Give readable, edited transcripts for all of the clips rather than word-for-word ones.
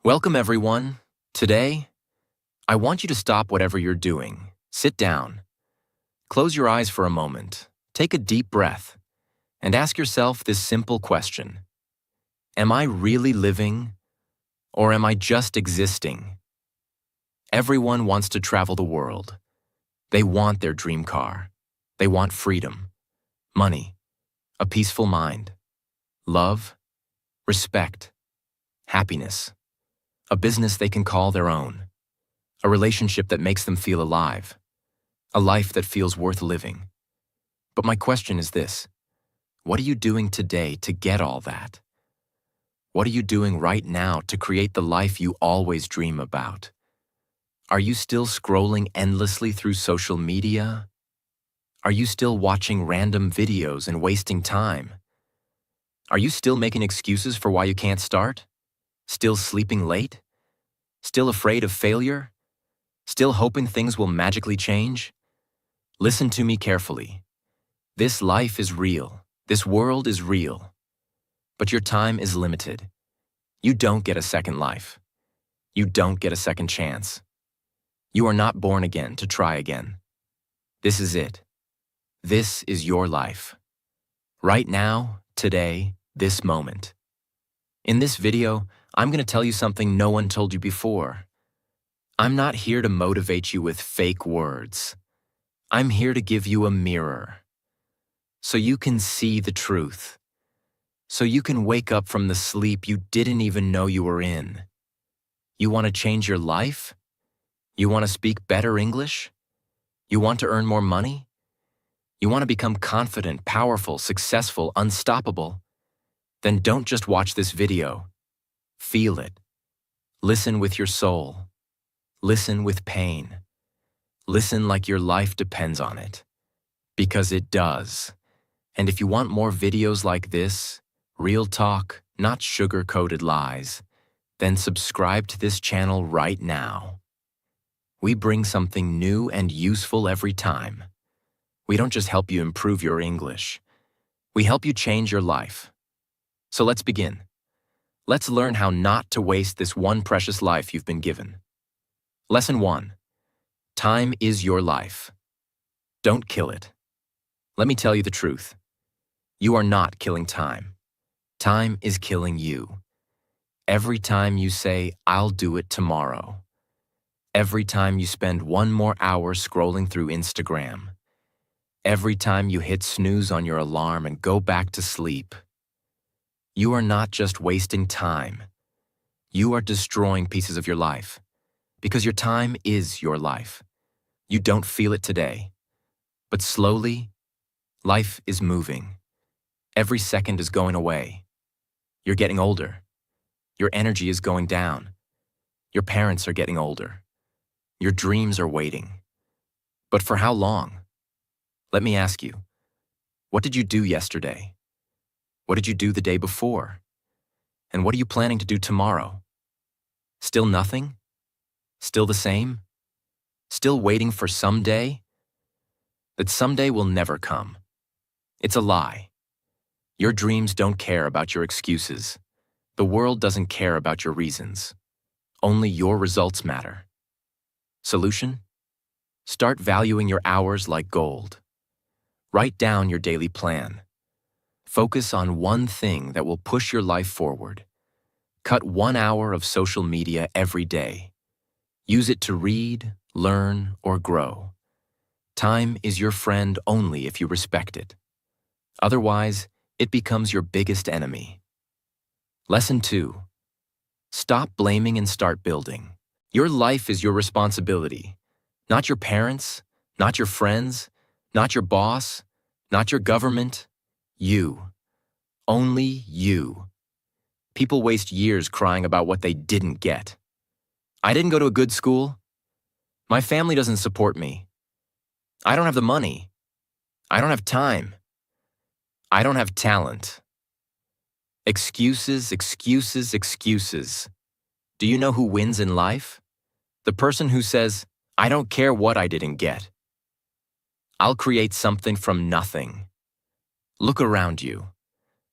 Welcome, everyone. Today, I want you to stop whatever you're doing. Sit down. Close your eyes for a moment. Take a deep breath and ask yourself this simple question. Am I really living, or am I just existing? Everyone wants to travel the world. They want their dream car. They want freedom, money, a peaceful mind, love, respect, happiness. A business they can call their own, a relationship that makes them feel alive, a life that feels worth living. But my question is this: what are you doing today to get all that? What are you doing right now to create the life you always dream about? Are you still scrolling endlessly through social media? Are you still watching random videos and wasting time? Are you still making excuses for why you can't start? Still sleeping late? Still afraid of failure? Still hoping things will magically change? Listen to me carefully. This life is real. This world is real. But your time is limited. You don't get a second life. You don't get a second chance. You are not born again to try again. This is it. This is your life. Right now, today, this moment. In this video, I'm going to tell you something no one told you before. I'm not here to motivate you with fake words. I'm here to give you a mirror, so you can see the truth, so you can wake up from the sleep you didn't even know you were in. You want to change your life? You want to speak better English? You want to earn more money? You want to become confident, powerful, successful, unstoppable? Then don't just watch this video. Feel it. Listen with your soul. Listen with pain. Listen like your life depends on it. Because it does. And if you want more videos like this, real talk, not sugar-coated lies, then subscribe to this channel right now. We bring something new and useful every time. We don't just help you improve your English. We help you change your life. So let's begin. Let's learn how not to waste this one precious life you've been given. Lesson 1. Time is your life. Don't kill it. Let me tell you the truth. You are not killing time. Time is killing you. Every time you say, "I'll do it tomorrow." Every time you spend one more hour scrolling through Instagram. Every time you hit snooze on your alarm and go back to sleep. You are not just wasting time. You are destroying pieces of your life, because your time is your life. You don't feel it today, but slowly, life is moving. Every second is going away. You're getting older. Your energy is going down. Your parents are getting older. Your dreams are waiting. But for how long? Let me ask you, what did you do yesterday? What did you do the day before? And what are you planning to do tomorrow? Still nothing? Still the same? Still waiting for someday? That someday will never come. It's a lie. Your dreams don't care about your excuses. The world doesn't care about your reasons. Only your results matter. Solution? Start valuing your hours like gold. Write down your daily plan. Focus on one thing that will push your life forward. Cut 1 hour of social media every day. Use it to read, learn, or grow. Time is your friend only if you respect it. Otherwise, it becomes your biggest enemy. Lesson 2. Stop blaming and start building. Your life is your responsibility. Not your parents, not your friends, not your boss, not your government. You. Only you. People waste years crying about what they didn't get. I didn't go to a good school. My family doesn't support me. I don't have the money. I don't have time. I don't have talent. Excuses, excuses, excuses. Do you know who wins in life? The person who says, "I don't care what I didn't get. I'll create something from nothing." Look around you.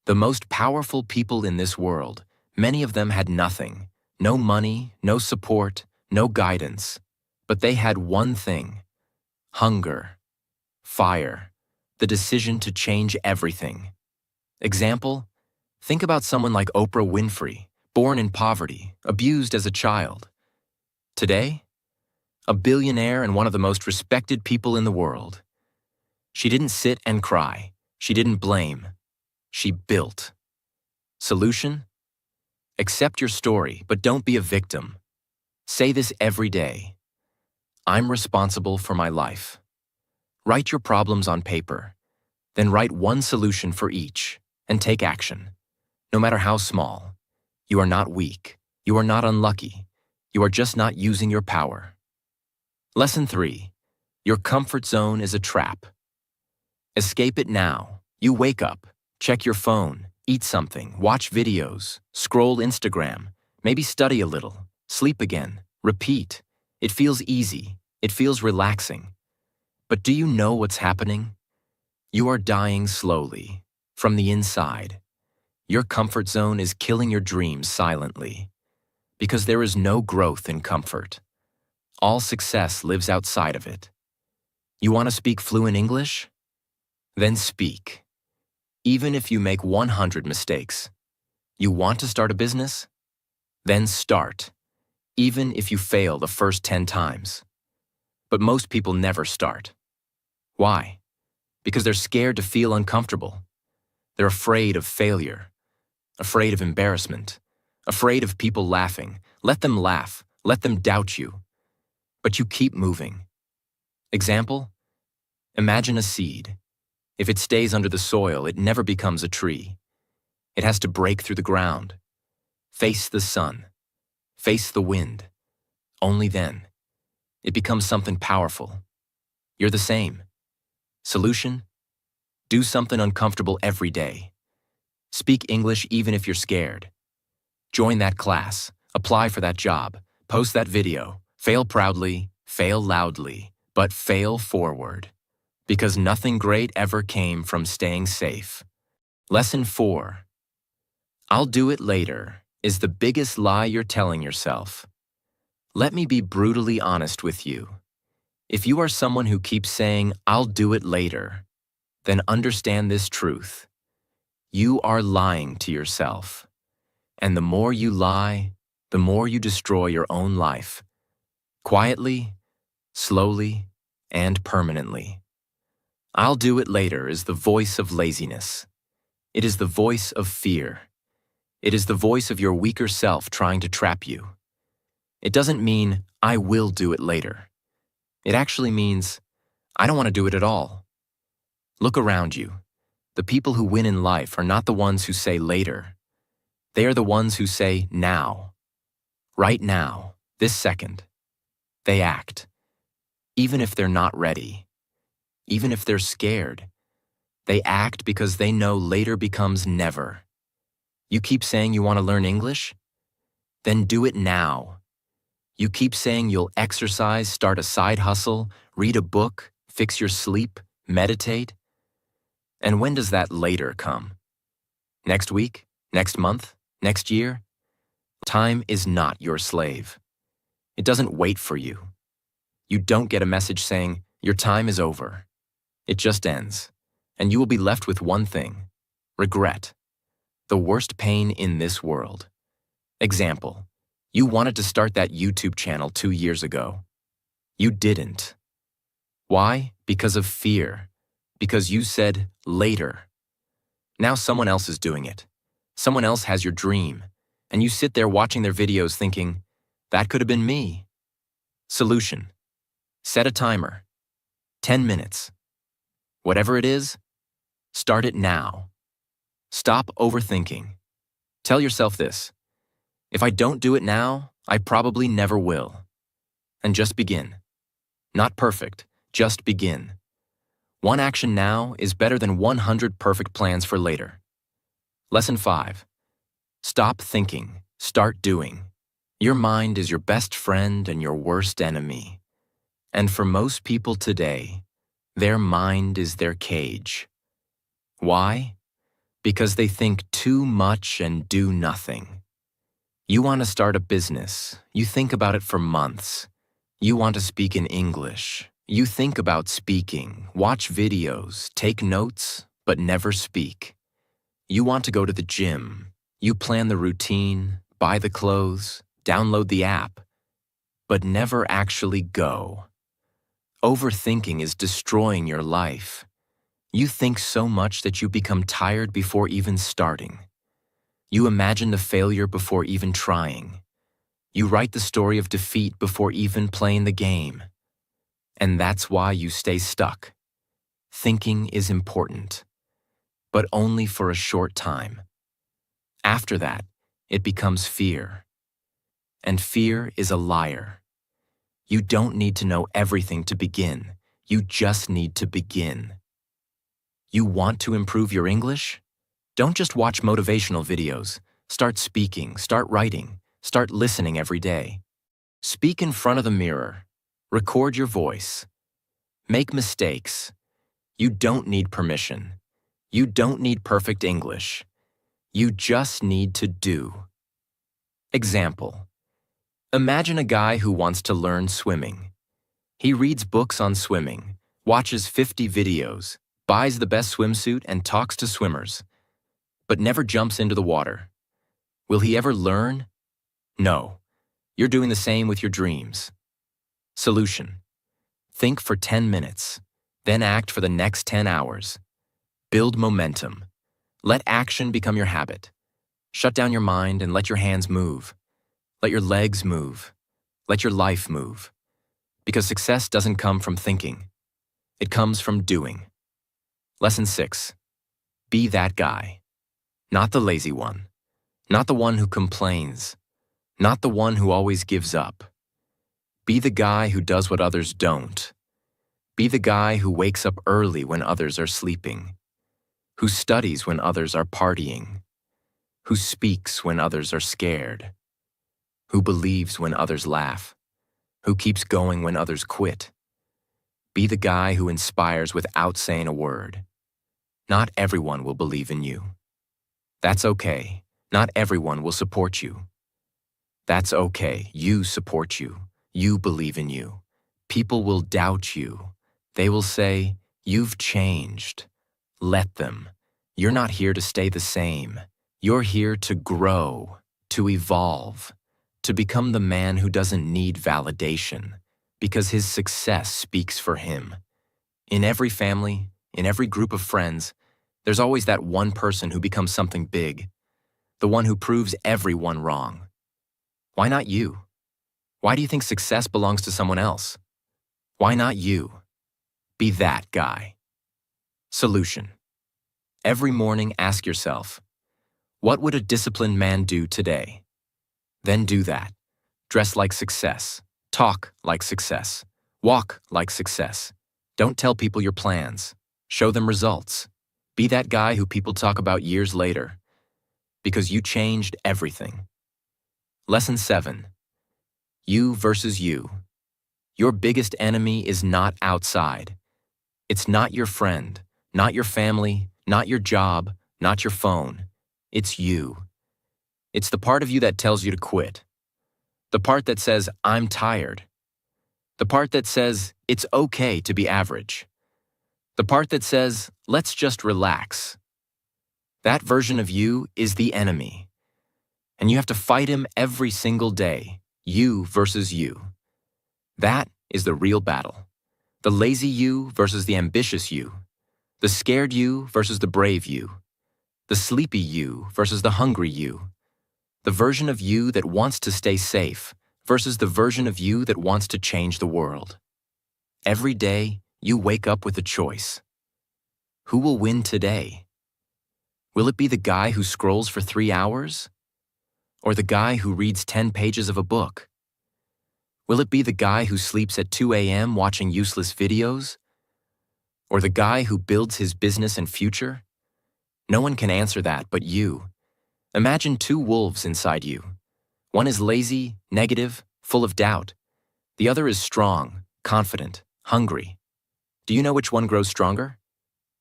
The most powerful people in this world, many of them had nothing, No money, no support, no guidance. But they had one thing: hunger, fire, the decision to change everything. Example: think about someone like Oprah Winfrey, born in poverty, abused as a child. Today, a billionaire and one of the most respected people in the world. She didn't sit and cry. She didn't blame. She built. Solution? Accept your story, but don't be a victim. Say this every day: I'm responsible for my life. Write your problems on paper. Then write one solution for each, and take action. No matter how small. You are not weak. You are not unlucky. You are just not using your power. Lesson 3. Your comfort zone is a trap. Escape it now. You wake up, check your phone, eat something, watch videos, scroll Instagram, maybe study a little, sleep again, repeat. It feels easy. It feels relaxing. But do you know what's happening? You are dying slowly, from the inside. Your comfort zone is killing your dreams silently. Because there is no growth in comfort. All success lives outside of it. You want to speak fluent English? Then speak. Even if you make 100 mistakes. You want to start a business? Then start. Even if you fail the first 10 times. But most people never start. Why? Because they're scared to feel uncomfortable. They're afraid of failure. Afraid of embarrassment. Afraid of people laughing. Let them laugh. Let them doubt you. But you keep moving. Example? Imagine a seed. If it stays under the soil, it never becomes a tree. It has to break through the ground. Face the sun. Face the wind. Only then. It becomes something powerful. You're the same. Solution? Do something uncomfortable every day. Speak English even if you're scared. Join that class. Apply for that job. Post that video. Fail proudly, fail loudly, but fail forward. Because nothing great ever came from staying safe. Lesson 4. I'll do it later is the biggest lie you're telling yourself. Let me be brutally honest with you. If you are someone who keeps saying, I'll do it later, then understand this truth. You are lying to yourself. And the more you lie, the more you destroy your own life. Quietly, slowly, and permanently. I'll do it later is the voice of laziness. It is the voice of fear. It is the voice of your weaker self trying to trap you. It doesn't mean, I will do it later. It actually means, I don't want to do it at all. Look around you. The people who win in life are not the ones who say later. They are the ones who say now. Right now, this second. They act. Even if they're not ready. Even if they're scared. They act because they know later becomes never. You keep saying you want to learn English? Then do it now. You keep saying you'll exercise, start a side hustle, read a book, fix your sleep, meditate. And when does that later come? Next week? Next month? Next year? Time is not your slave. It doesn't wait for you. You don't get a message saying, your time is over. It just ends. And you will be left with one thing: regret. The worst pain in this world. Example: you wanted to start that YouTube channel 2 years ago. You didn't. Why? Because of fear. Because you said later. Now someone else is doing it. Someone else has your dream. And you sit there watching their videos thinking, that could have been me. Solution: set a timer. 10 minutes. Whatever it is, start it now. Stop overthinking. Tell yourself this: if I don't do it now, I probably never will. And just begin. Not perfect, just begin. One action now is better than 100 perfect plans for later. Lesson 5. Stop thinking, start doing. Your mind is your best friend and your worst enemy. And for most people today, their mind is their cage. Why? Because they think too much and do nothing. You want to start a business. You think about it for months. You want to speak in English. You think about speaking, watch videos, take notes, but never speak. You want to go to the gym. You plan the routine, buy the clothes, download the app, but never actually go. Overthinking is destroying your life. You think so much that you become tired before even starting. You imagine the failure before even trying. You write the story of defeat before even playing the game. And that's why you stay stuck. Thinking is important, but only for a short time. After that, it becomes fear. And fear is a liar. You don't need to know everything to begin. You just need to begin. You want to improve your English? Don't just watch motivational videos. Start speaking, start writing, start listening every day. Speak in front of the mirror. Record your voice. Make mistakes. You don't need permission. You don't need perfect English. You just need to do. Example. Imagine a guy who wants to learn swimming. He reads books on swimming, watches 50 videos, buys the best swimsuit and talks to swimmers, but never jumps into the water. Will he ever learn? No. You're doing the same with your dreams. Solution. Think for 10 minutes, then act for the next 10 hours. Build momentum. Let action become your habit. Shut down your mind and let your hands move. Let your legs move. Let your life move. Because success doesn't come from thinking. It comes from doing. Lesson 6. Be that guy. Not the lazy one. Not the one who complains. Not the one who always gives up. Be the guy who does what others don't. Be the guy who wakes up early when others are sleeping. Who studies when others are partying. Who speaks when others are scared. Who believes when others laugh. Who keeps going when others quit. Be the guy who inspires without saying a word. Not everyone will believe in you. That's okay. Not everyone will support you. That's okay. You support you. You believe in you. People will doubt you. They will say, "You've changed." Let them. You're not here to stay the same. You're here to grow, to evolve, to become the man who doesn't need validation, because his success speaks for him. In every family, in every group of friends, there's always that one person who becomes something big, the one who proves everyone wrong. Why not you? Why do you think success belongs to someone else? Why not you? Be that guy. Solution. Every morning ask yourself, what would a disciplined man do today? Then do that. Dress like success. Talk like success. Walk like success. Don't tell people your plans. Show them results. Be that guy who people talk about years later. Because you changed everything. Lesson 7. You versus you. Your biggest enemy is not outside. It's not your friend, not your family, not your job, not your phone. It's you. It's the part of you that tells you to quit. The part that says, "I'm tired." The part that says, "It's okay to be average." The part that says, "Let's just relax." That version of you is the enemy. And you have to fight him every single day, you versus you. That is the real battle. The lazy you versus the ambitious you. The scared you versus the brave you. The sleepy you versus the hungry you. The version of you that wants to stay safe versus the version of you that wants to change the world. Every day, you wake up with a choice. Who will win today? Will it be the guy who scrolls for 3 hours? Or the guy who reads 10 pages of a book? Will it be the guy who sleeps at 2 a.m. watching useless videos? Or the guy who builds his business and future? No one can answer that but you. Imagine 2 wolves inside you. One is lazy, negative, full of doubt. The other is strong, confident, hungry. Do you know which one grows stronger?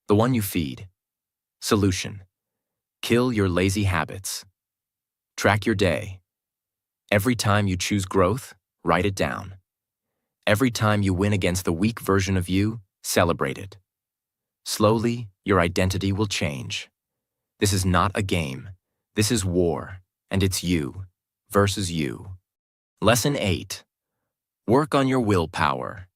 The one you feed. Solution. Kill your lazy habits. Track your day. Every time you choose growth, write it down. Every time you win against the weak version of you, celebrate it. Slowly, your identity will change. This is not a game. This is war, and it's you versus you. Lesson 8. Work on your willpower.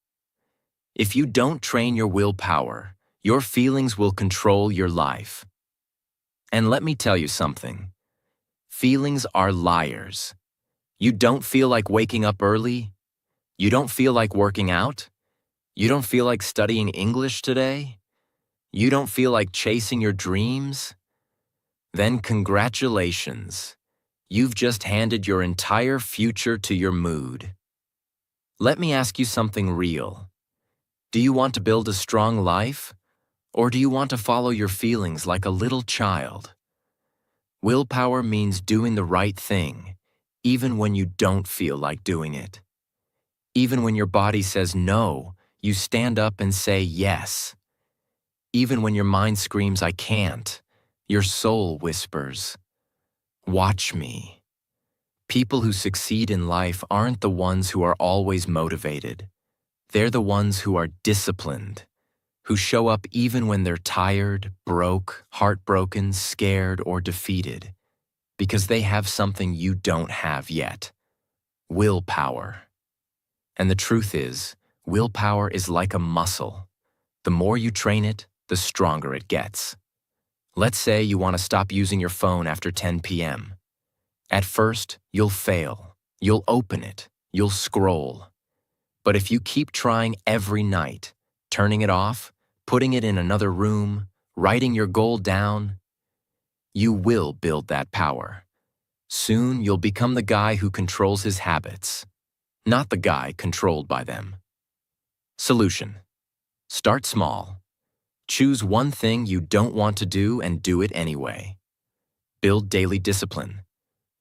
If you don't train your willpower, your feelings will control your life. And let me tell you something. Feelings are liars. You don't feel like waking up early? You don't feel like working out? You don't feel like studying English today? You don't feel like chasing your dreams? Then congratulations. You've just handed your entire future to your mood. Let me ask you something real. Do you want to build a strong life? Or do you want to follow your feelings like a little child? Willpower means doing the right thing, even when you don't feel like doing it. Even when your body says no, you stand up and say yes. Even when your mind screams, I can't, your soul whispers, watch me. People who succeed in life aren't the ones who are always motivated. They're the ones who are disciplined, who show up even when they're tired, broke, heartbroken, scared, or defeated, because they have something you don't have yet: willpower. And the truth is, willpower is like a muscle. The more you train it, the stronger it gets. Let's say you want to stop using your phone after 10 p.m. At first, you'll fail. You'll open it. You'll scroll. But if you keep trying every night, turning it off, putting it in another room, writing your goal down, you will build that power. Soon, you'll become the guy who controls his habits, not the guy controlled by them. Solution: start small. Choose one thing you don't want to do and do it anyway. Build daily discipline.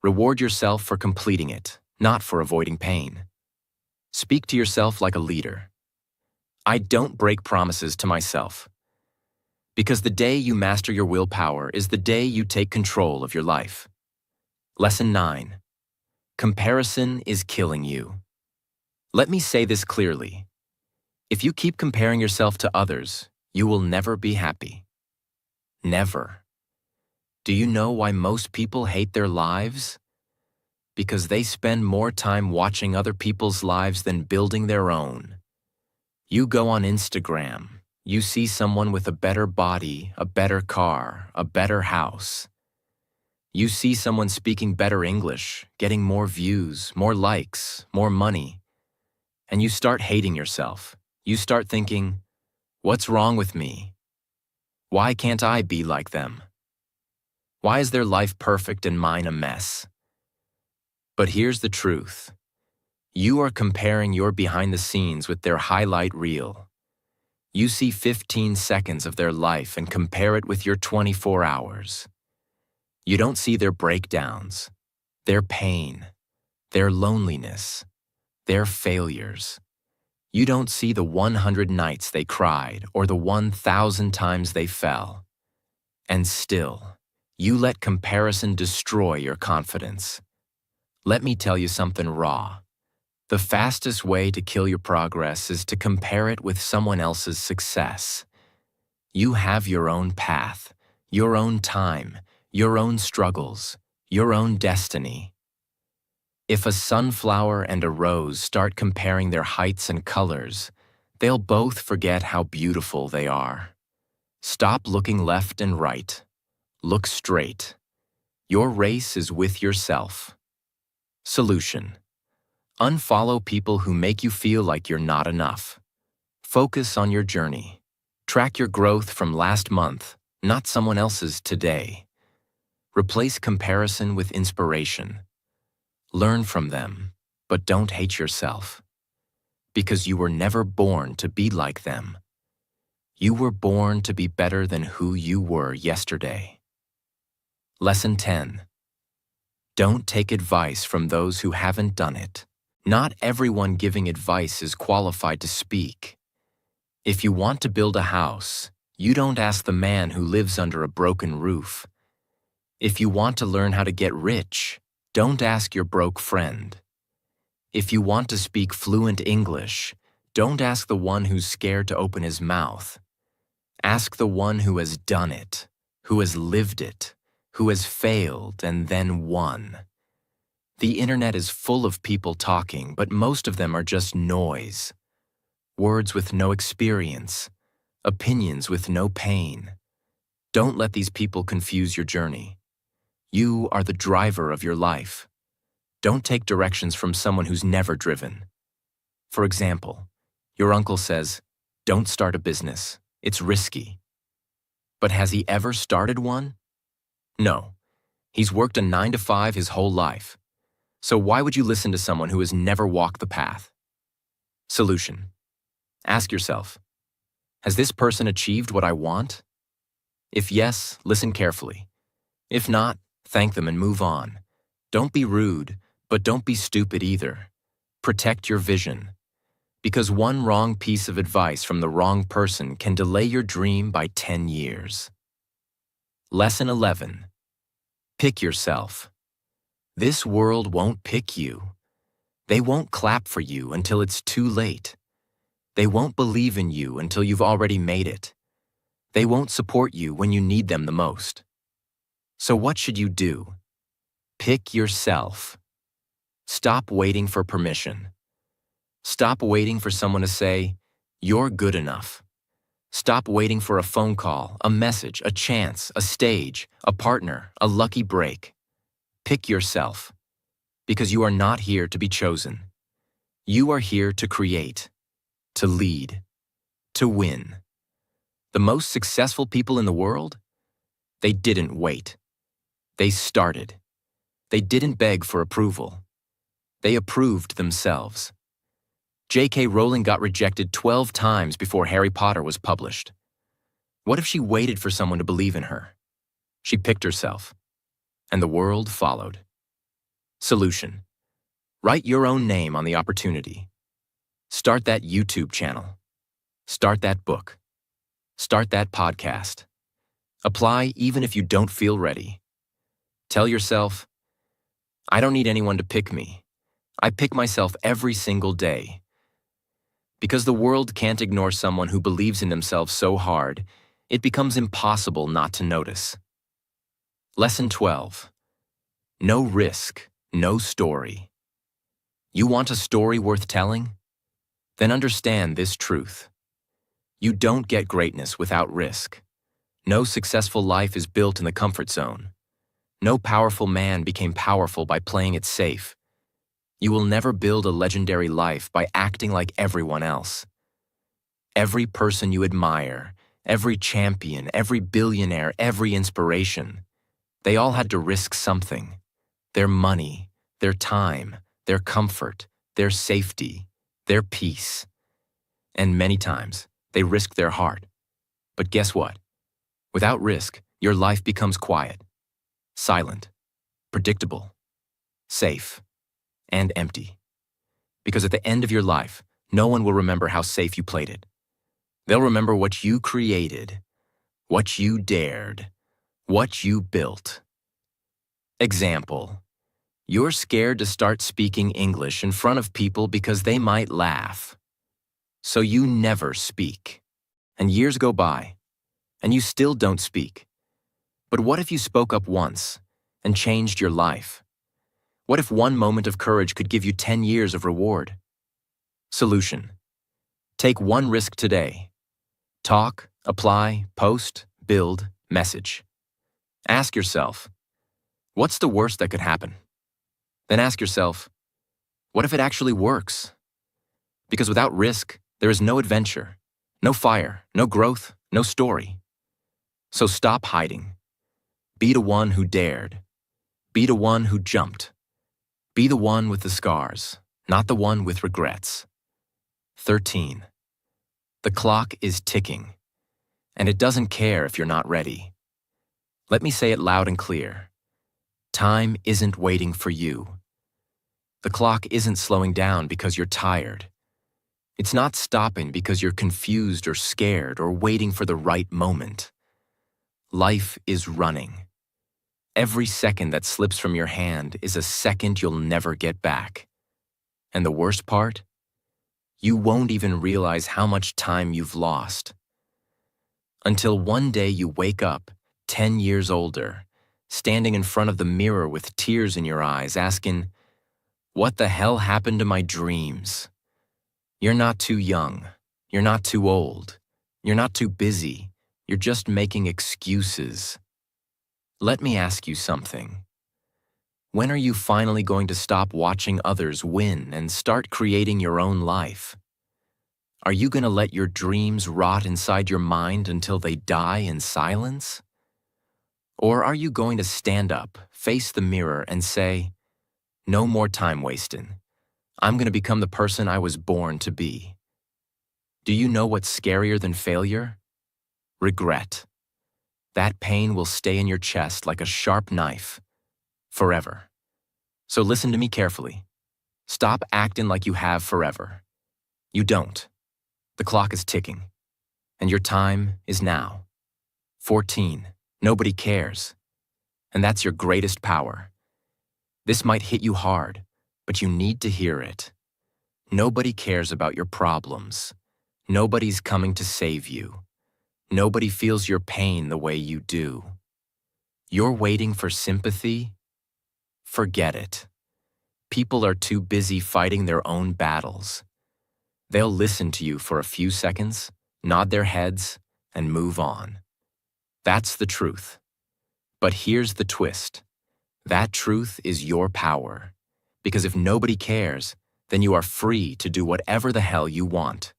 Reward yourself for completing it, not for avoiding pain. Speak to yourself like a leader. I don't break promises to myself. Because the day you master your willpower is the day you take control of your life. Lesson 9. Comparison is killing you. Let me say this clearly. If you keep comparing yourself to others, you will never be happy. Never. Do you know why most people hate their lives? Because they spend more time watching other people's lives than building their own. You go on Instagram, you see someone with a better body, a better car, a better house. You see someone speaking better English, getting more views, more likes, more money. And you start hating yourself. You start thinking, what's wrong with me? Why can't I be like them? Why is their life perfect and mine a mess? But here's the truth. You are comparing your behind the scenes with their highlight reel. You see 15 seconds of their life and compare it with your 24 hours. You don't see their breakdowns, their pain, their loneliness, their failures. You don't see the 100 nights they cried or the 1,000 times they fell. And still, you let comparison destroy your confidence. Let me tell you something raw. The fastest way to kill your progress is to compare it with someone else's success. You have your own path, your own time, your own struggles, your own destiny. If a sunflower and a rose start comparing their heights and colors, they'll both forget how beautiful they are. Stop looking left and right. Look straight. Your race is with yourself. Solution: unfollow people who make you feel like you're not enough. Focus on your journey. Track your growth from last month, not someone else's today. Replace comparison with inspiration. Learn from them, but don't hate yourself. Because you were never born to be like them. You were born to be better than who you were yesterday. Lesson 10. Don't take advice from those who haven't done it. Not everyone giving advice is qualified to speak. If you want to build a house, you don't ask the man who lives under a broken roof. If you want to learn how to get rich, Don't ask your broke friend. If you want to speak fluent English, don't ask the one who's scared to open his mouth. Ask the one who has done it, who has lived it, who has failed and then won. The internet is full of people talking, but most of them are just noise. Words with no experience, opinions with no pain. Don't let these people confuse your journey. You are the driver of your life. Don't take directions from someone who's never driven. For example, your uncle says, "Don't start a business. It's risky." But has he ever started one? No. He's worked a 9-to-5 his whole life. So why would you listen to someone who has never walked the path? Solution. Ask yourself, has this person achieved what I want? If yes, listen carefully. If not, thank them and move on. Don't be rude, but don't be stupid either. Protect your vision. Because one wrong piece of advice from the wrong person can delay your dream by 10 years. Lesson 11. Pick yourself. This world won't pick you. They won't clap for you until it's too late. They won't believe in you until you've already made it. They won't support you when you need them the most. So what should you do? Pick yourself. Stop waiting for permission. Stop waiting for someone to say, "You're good enough." Stop waiting for a phone call, a message, a chance, a stage, a partner, a lucky break. Pick yourself, because you are not here to be chosen. You are here to create, to lead, to win. The most successful people in the world? They didn't wait. They started. They didn't beg for approval. They approved themselves. J.K. Rowling got rejected 12 times before Harry Potter was published. What if she waited for someone to believe in her? She picked herself, and the world followed. Solution. Write your own name on the opportunity. Start that YouTube channel. Start that book. Start that podcast. Apply even if you don't feel ready. Tell yourself, I don't need anyone to pick me. I pick myself every single day. Because the world can't ignore someone who believes in themselves so hard, it becomes impossible not to notice. Lesson 12. No risk, no story. You want a story worth telling? Then understand this truth. You don't get greatness without risk. No successful life is built in the comfort zone. No powerful man became powerful by playing it safe. You will never build a legendary life by acting like everyone else. Every person you admire, every champion, every billionaire, every inspiration, they all had to risk something. Their money, their time, their comfort, their safety, their peace. And many times, they risked their heart. But guess what? Without risk, your life becomes quiet, silent, predictable, safe, and empty. Because at the end of your life, no one will remember how safe you played it. They'll remember what you created, what you dared, what you built. Example. You're scared to start speaking English in front of people because they might laugh. So you never speak. And years go by, and you still don't speak. But what if you spoke up once and changed your life? What if one moment of courage could give you 10 years of reward? Solution. Take one risk today. Talk, apply, post, build, message. Ask yourself, what's the worst that could happen? Then ask yourself, what if it actually works? Because without risk, there is no adventure, no fire, no growth, no story. So stop hiding. Be the one who dared. Be the one who jumped. Be the one with the scars, not the one with regrets. 13. The clock is ticking, and it doesn't care if you're not ready. Let me say it loud and clear. Time isn't waiting for you. The clock isn't slowing down because you're tired. It's not stopping because you're confused or scared or waiting for the right moment. Life is running. Every second that slips from your hand is a second you'll never get back. And the worst part? You won't even realize how much time you've lost. Until one day you wake up, 10 years older, standing in front of the mirror with tears in your eyes, asking, "What the hell happened to my dreams?" You're not too young. You're not too old. You're not too busy. You're just making excuses. Let me ask you something. When are you finally going to stop watching others win and start creating your own life? Are you going to let your dreams rot inside your mind until they die in silence? Or are you going to stand up, face the mirror, and say, "No more time wasting. I'm going to become the person I was born to be"? Do you know what's scarier than failure? Regret. That pain will stay in your chest like a sharp knife, forever. So listen to me carefully. Stop acting like you have forever. You don't. The clock is ticking, and your time is now. 14. Nobody cares. And that's your greatest power. This might hit you hard, but you need to hear it. Nobody cares about your problems. Nobody's coming to save you. Nobody feels your pain the way you do. You're waiting for sympathy? Forget it. People are too busy fighting their own battles. They'll listen to you for a few seconds, nod their heads, and move on. That's the truth. But here's the twist. That truth is your power. Because if nobody cares, then you are free to do whatever the hell you want.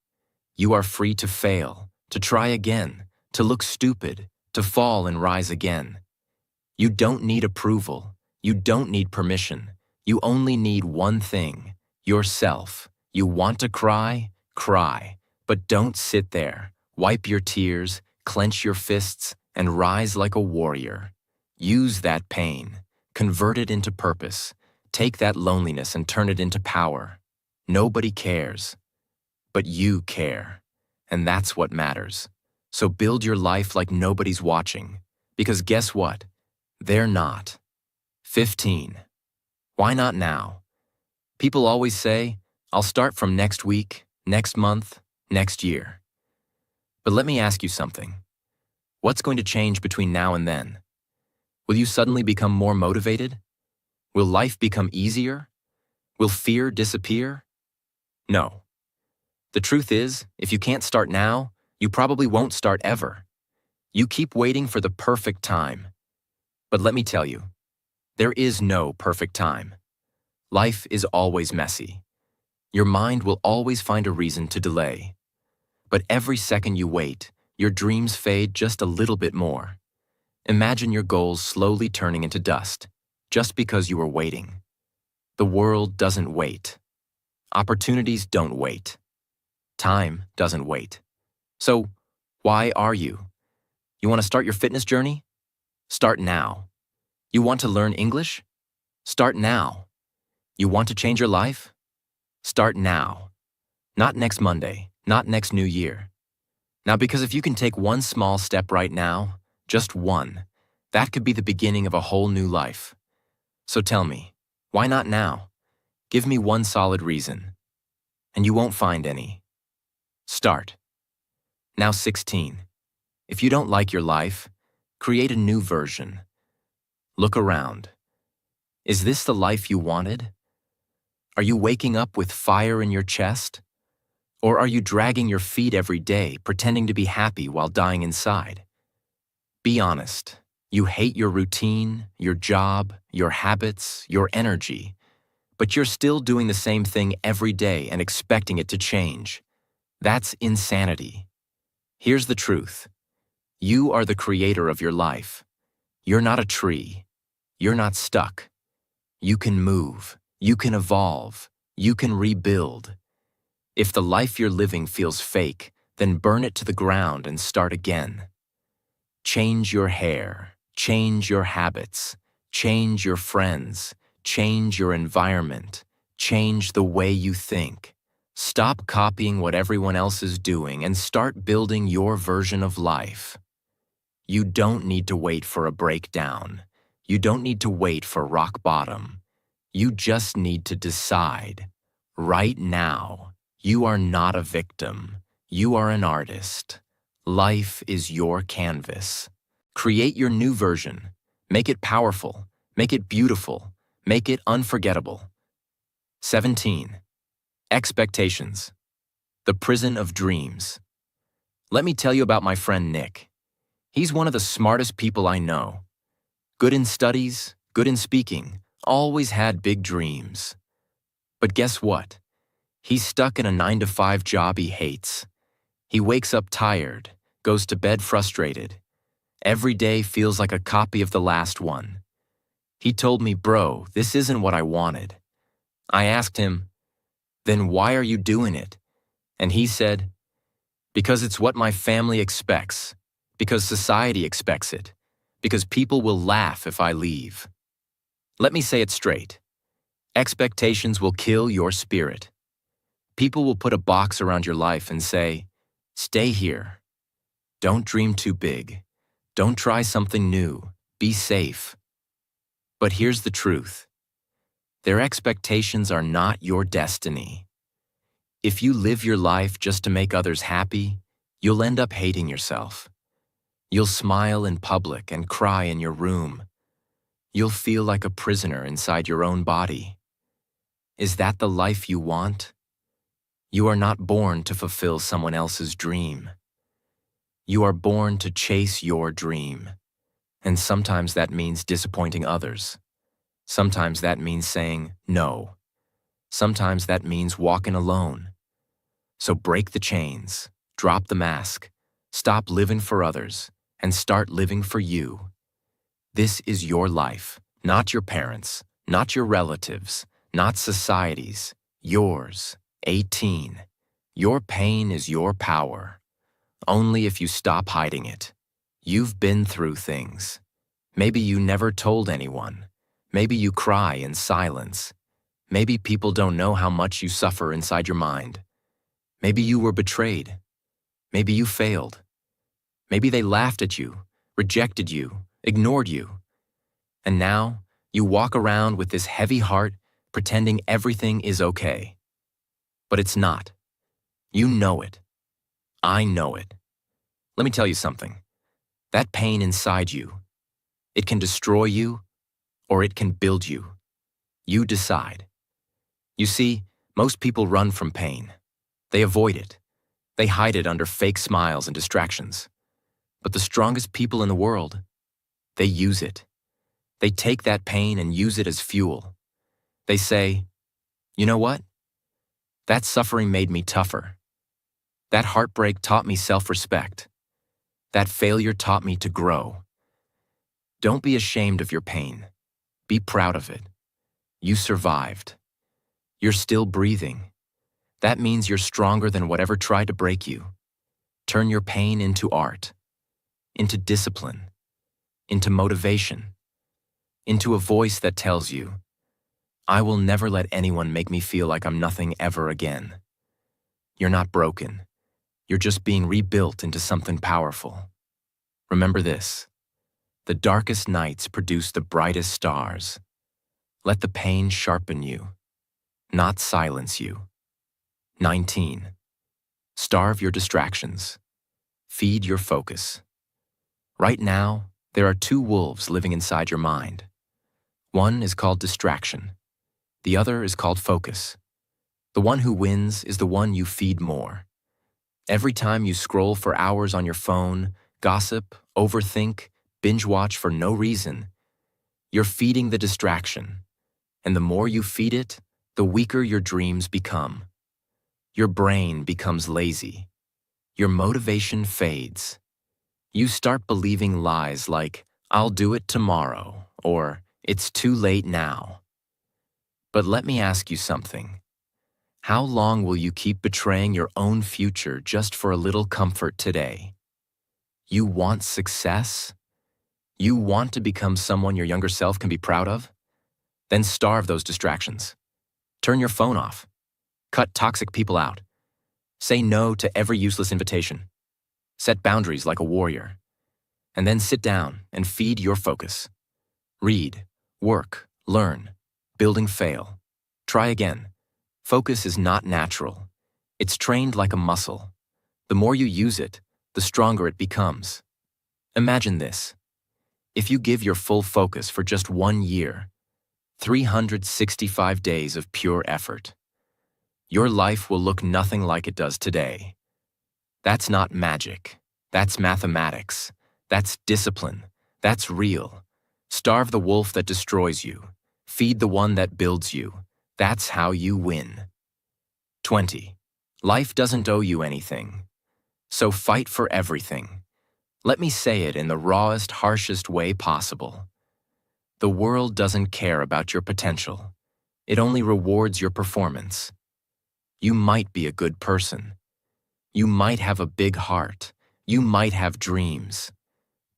You are free to fail, to try again, to look stupid, to fall and rise again. You don't need approval. You don't need permission. You only need one thing, yourself. You want to cry? Cry. But don't sit there. Wipe your tears, clench your fists, and rise like a warrior. Use that pain. Convert it into purpose. Take that loneliness and turn it into power. Nobody cares. But you care. And that's what matters. So build your life like nobody's watching. Because guess what? They're not. 15. Why not now? People always say, "I'll start from next week, next month, next year." But let me ask you something. What's going to change between now and then? Will you suddenly become more motivated? Will life become easier? Will fear disappear? No. The truth is, if you can't start now, you probably won't start ever. You keep waiting for the perfect time. But let me tell you, there is no perfect time. Life is always messy. Your mind will always find a reason to delay. But every second you wait, your dreams fade just a little bit more. Imagine your goals slowly turning into dust, just because you were waiting. The world doesn't wait. Opportunities don't wait. Time doesn't wait. So, why are you? You want to start your fitness journey? Start now. You want to learn English? Start now. You want to change your life? Start now. Not next Monday, not next New Year. Now, because if you can take one small step right now, just one, that could be the beginning of a whole new life. So tell me, why not now? Give me one solid reason. And you won't find any. Start. Now 16. If you don't like your life, create a new version. Look around. Is this the life you wanted? Are you waking up with fire in your chest? Or are you dragging your feet every day, pretending to be happy while dying inside? Be honest. You hate your routine, your job, your habits, your energy, but you're still doing the same thing every day and expecting it to change. That's insanity. Here's the truth. You are the creator of your life. You're not a tree. You're not stuck. You can move. You can evolve. You can rebuild. If the life you're living feels fake, then burn it to the ground and start again. Change your hair. Change your habits. Change your friends. Change your environment. Change the way you think. Stop copying what everyone else is doing and start building your version of life. You don't need to wait for a breakdown. You don't need to wait for rock bottom. You just need to decide. Right now, you are not a victim. You are an artist. Life is your canvas. Create your new version. Make it powerful. Make it beautiful. Make it unforgettable. 17. Expectations. The prison of dreams. Let me tell you about my friend Nick. He's one of the smartest people I know. Good in studies, good in speaking, always had big dreams. But guess what? He's stuck in a 9-to-5 job he hates. He wakes up tired, goes to bed frustrated. Every day feels like a copy of the last one. He told me, "Bro, this isn't what I wanted." I asked him, "Then why are you doing it?" And he said, "Because it's what my family expects, because society expects it, because people will laugh if I leave." Let me say it straight. Expectations will kill your spirit. People will put a box around your life and say, "Stay here. Don't dream too big. Don't try something new. Be safe." But here's the truth. Their expectations are not your destiny. If you live your life just to make others happy, you'll end up hating yourself. You'll smile in public and cry in your room. You'll feel like a prisoner inside your own body. Is that the life you want? You are not born to fulfill someone else's dream. You are born to chase your dream. And sometimes that means disappointing others. Sometimes that means saying no. Sometimes that means walking alone. So break the chains, drop the mask, stop living for others, and start living for you. This is your life, not your parents', not your relatives', not society's, yours. 18. Your pain is your power. Only if you stop hiding it. You've been through things. Maybe you never told anyone. Maybe you cry in silence. Maybe people don't know how much you suffer inside your mind. Maybe you were betrayed. Maybe you failed. Maybe they laughed at you, rejected you, ignored you. And now you walk around with this heavy heart, pretending everything is okay. But it's not. You know it. I know it. Let me tell you something. That pain inside you, it can destroy you or it can build you. You decide. You see, most people run from pain. They avoid it. They hide it under fake smiles and distractions. But the strongest people in the world, they use it. They take that pain and use it as fuel. They say, "You know what? That suffering made me tougher. That heartbreak taught me self-respect. That failure taught me to grow." Don't be ashamed of your pain. Be proud of it. You survived. You're still breathing. That means you're stronger than whatever tried to break you. Turn your pain into art, into discipline, into motivation, into a voice that tells you, "I will never let anyone make me feel like I'm nothing ever again." You're not broken. You're just being rebuilt into something powerful. Remember this. The darkest nights produce the brightest stars. Let the pain sharpen you, not silence you. 19. Starve your distractions. Feed your focus. Right now, there are two wolves living inside your mind. One is called distraction. The other is called focus. The one who wins is the one you feed more. Every time you scroll for hours on your phone, gossip, overthink, binge watch for no reason, you're feeding the distraction. And the more you feed it, the weaker your dreams become. Your brain becomes lazy. Your motivation fades. You start believing lies like, "I'll do it tomorrow," or "It's too late now." But let me ask you something. How long will you keep betraying your own future just for a little comfort today? You want success? You want to become someone your younger self can be proud of? Then starve those distractions. Turn your phone off. Cut toxic people out. Say no to every useless invitation. Set boundaries like a warrior. And then sit down and feed your focus. Read, work, learn, building fail. Try again. Focus is not natural. It's trained like a muscle. The more you use it, the stronger it becomes. Imagine this. If you give your full focus for just 1 year, 365 days of pure effort, your life will look nothing like it does today. That's not magic. That's mathematics. That's discipline. That's real. Starve the wolf that destroys you. Feed the one that builds you. That's how you win. 20. Life doesn't owe you anything. So fight for everything. Let me say it in the rawest, harshest way possible. The world doesn't care about your potential. It only rewards your performance. You might be a good person. You might have a big heart. You might have dreams.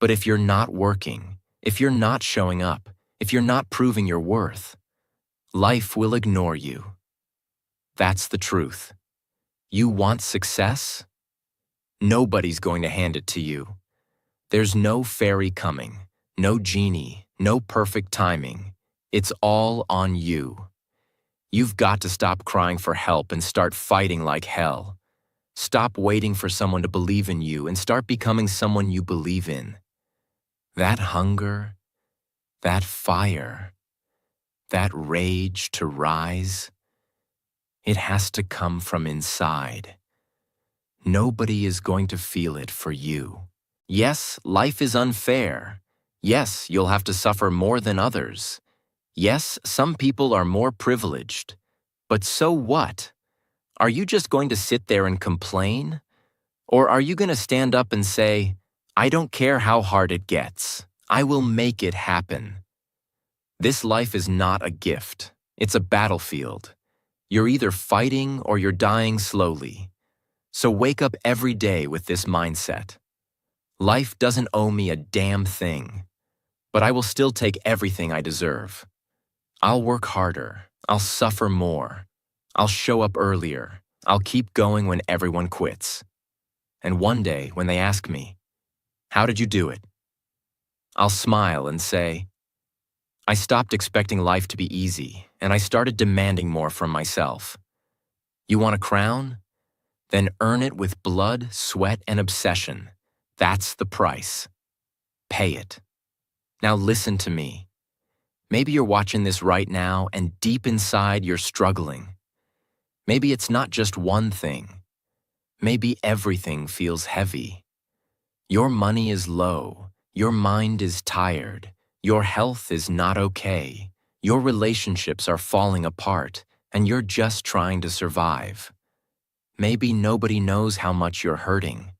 But if you're not working, if you're not showing up, if you're not proving your worth, life will ignore you. That's the truth. You want success? Nobody's going to hand it to you. There's no fairy coming, no genie, no perfect timing. It's all on you. You've got to stop crying for help and start fighting like hell. Stop waiting for someone to believe in you and start becoming someone you believe in. That hunger, that fire, that rage to rise, it has to come from inside. Nobody is going to feel it for you. Yes, life is unfair. Yes, you'll have to suffer more than others. Yes, some people are more privileged. But so what? Are you just going to sit there and complain? Or are you going to stand up and say, I don't care how hard it gets. I will make it happen. This life is not a gift. It's a battlefield. You're either fighting or you're dying slowly. So wake up every day with this mindset. Life doesn't owe me a damn thing, but I will still take everything I deserve. I'll work harder. I'll suffer more. I'll show up earlier. I'll keep going when everyone quits. And one day, when they ask me, how did you do it? I'll smile and say, I stopped expecting life to be easy, and I started demanding more from myself. You want a crown? Then earn it with blood, sweat, and obsession. That's the price. Pay it. Now listen to me. Maybe you're watching this right now, and deep inside you're struggling. Maybe it's not just one thing. Maybe everything feels heavy. Your money is low. Your mind is tired. Your health is not okay. Your relationships are falling apart, and you're just trying to survive. Maybe nobody knows how much you're hurting.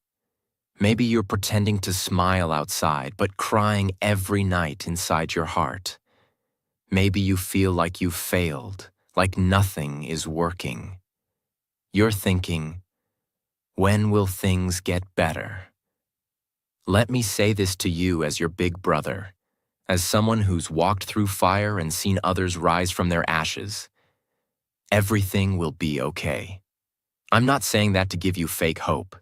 Maybe you're pretending to smile outside, but crying every night inside your heart. Maybe you feel like you've failed, like nothing is working. You're thinking, when will things get better? Let me say this to you as your big brother, as someone who's walked through fire and seen others rise from their ashes. Everything will be okay. I'm not saying that to give you fake hope.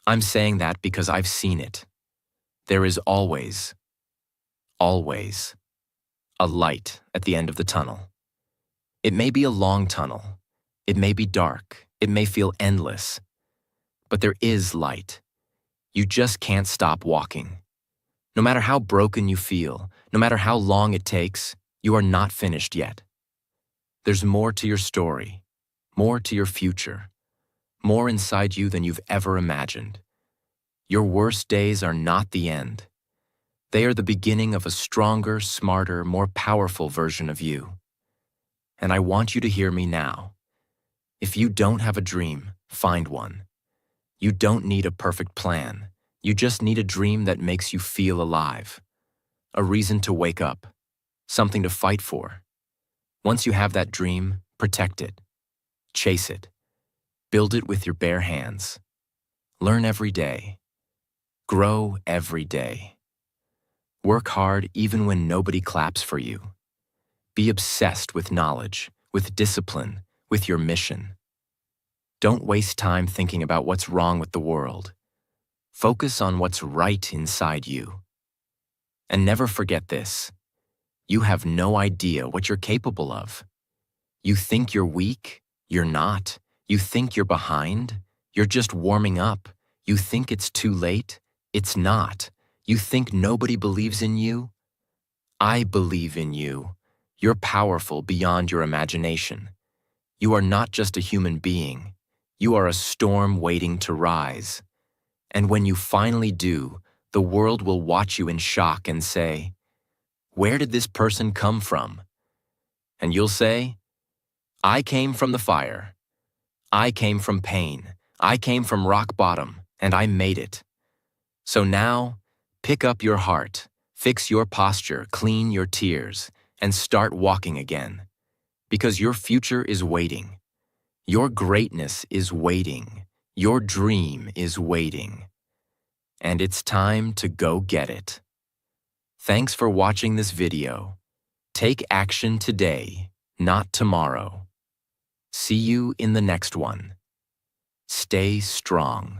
I'm saying that because I've seen it. There is always a light at the end of the tunnel. It may be a long tunnel. It may be dark. It may feel endless. But there is light. You just can't stop walking. No matter how broken you feel, no matter how long it takes, you are not finished yet. There's more to your story, more to your future, more inside you than you've ever imagined. Your worst days are not the end. They are the beginning of a stronger, smarter, more powerful version of you. And I want you to hear me now. If you don't have a dream, find one. You don't need a perfect plan. You just need a dream that makes you feel alive. A reason to wake up. Something to fight for. Once you have that dream, protect it. Chase it. Build it with your bare hands. Learn every day. Grow every day. Work hard even when nobody claps for you. Be obsessed with knowledge, with discipline, with your mission. Don't waste time thinking about what's wrong with the world. Focus on what's right inside you. And never forget this. You have no idea what you're capable of. You think you're weak? You're not. You think you're behind? You're just warming up. You think it's too late? It's not. You think nobody believes in you? I believe in you. You're powerful beyond your imagination. You are not just a human being. You are a storm waiting to rise. And when you finally do, the world will watch you in shock and say, "Where did this person come from?" And you'll say, "I came from the fire. I came from pain. I came from rock bottom, and I made it." So now, pick up your heart, fix your posture, clean your tears, and start walking again. Because your future is waiting. Your greatness is waiting. Your dream is waiting. And it's time to go get it. Thanks for watching this video. Take action today, not tomorrow. See you in the next one. Stay strong.